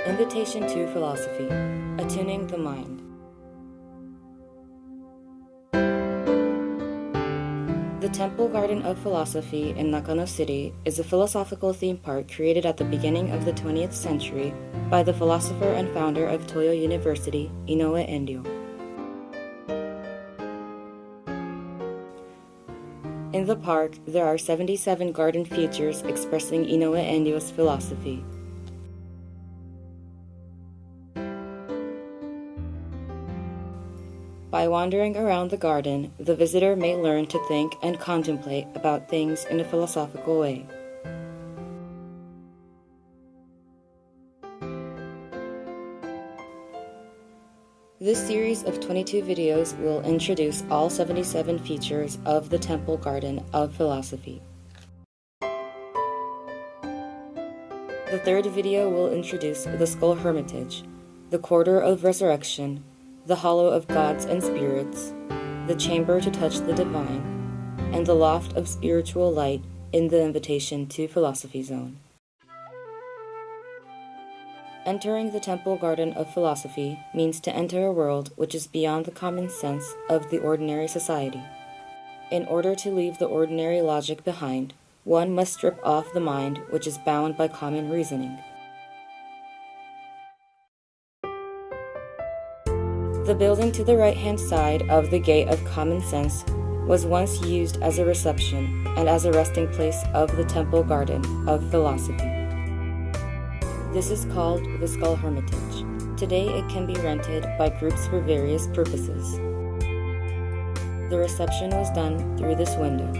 Invitation to Philosophy, Attuning the Mind. The Temple Garden of Philosophy in Nakano City is a philosophical theme park created at the beginning of the 20th century by the philosopher and founder of Toyo University,井上円了. In the park, there are 77 garden features expressing井上円了philosophy. By wandering around the garden, the visitor may learn to think and contemplate about things in a philosophical way. This series of 22 videos will introduce all 77 features of the Temple Garden of Philosophy. The third video will introduce the Skull Hermitage, the Quarter of Resurrection, the Hollow of Gods and Spirits, the Chamber to Touch the Divine, and the Loft of Spiritual Light in the Invitation to Philosophy Zone. Entering the Temple Garden of Philosophy means to enter a world which is beyond the common sense of the ordinary society. In order to leave the ordinary logic behind, one must strip off the mind which is bound by common reasoning. The building to the right-hand side of the Gate of Common Sense was once used as a reception and as a resting place of the Temple Garden of Philosophy. This is called the Skull Hermitage. Today it can be rented by groups for various purposes. The reception was done through this window.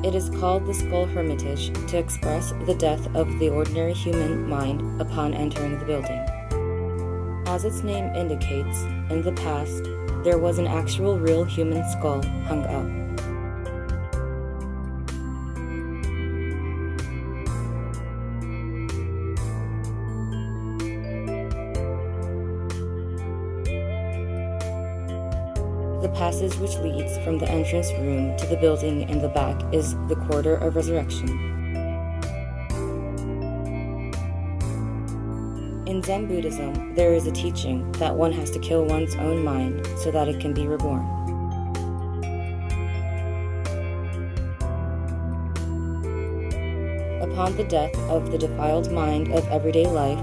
It is called the Skull Hermitage to express the death of the ordinary human mind upon entering the building. As its name indicates, in the past, there was an actual real human skull hung up. The passage which leads from the entrance room to the building in the back is the Quarter of Resurrection. In Zen Buddhism, there is a teaching that one has to kill one's own mind so that it can be reborn. Upon the death of the defiled mind of everyday life,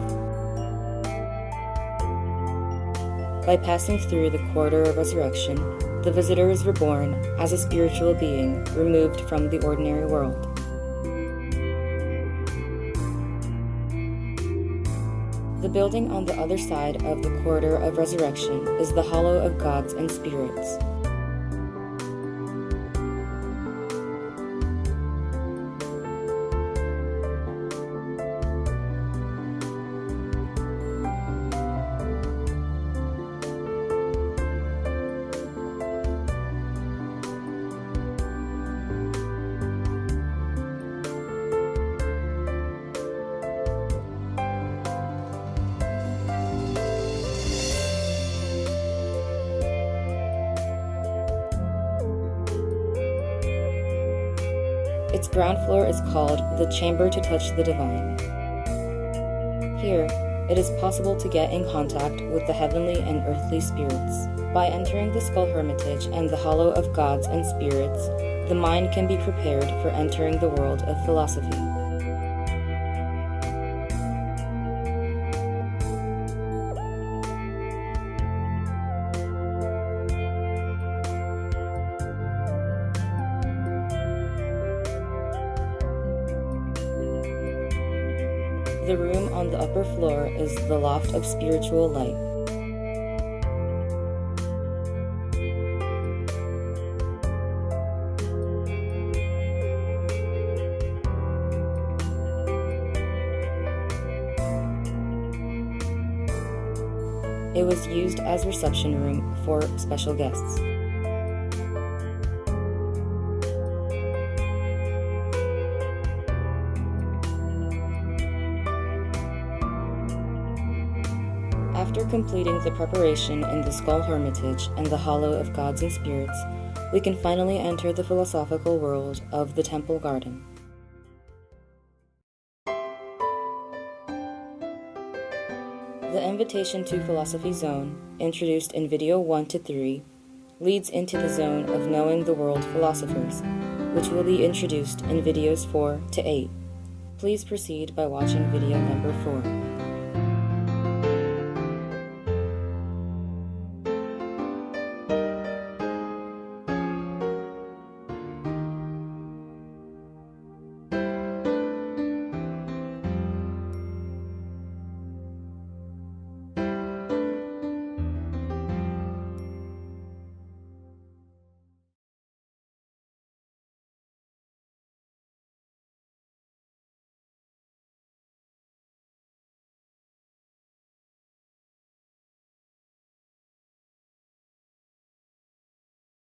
by passing through the Quarter of Resurrection, the visitor is reborn as a spiritual being removed from the ordinary world. The building on the other side of the Quarter of Resurrection is the Hollow of Gods and Spirits. Its ground floor is called the Chamber to Touch the Divine. Here, it is possible to get in contact with the heavenly and earthly spirits. By entering the Skull Hermitage and the Hollow of Gods and Spirits, the mind can be prepared for entering the world of philosophy. The room on the upper floor is the Loft of Spiritual Light. It was used as reception room for special guests. After completing the preparation in the Skull Hermitage and the Hollow of Gods and Spirits, we can finally enter the philosophical world of the Temple Garden. The invitation to philosophy zone, introduced in video 1 to 3, leads into the zone of knowing the world philosophers, which will be introduced in videos 4 to 8. Please proceed by watching video number 4.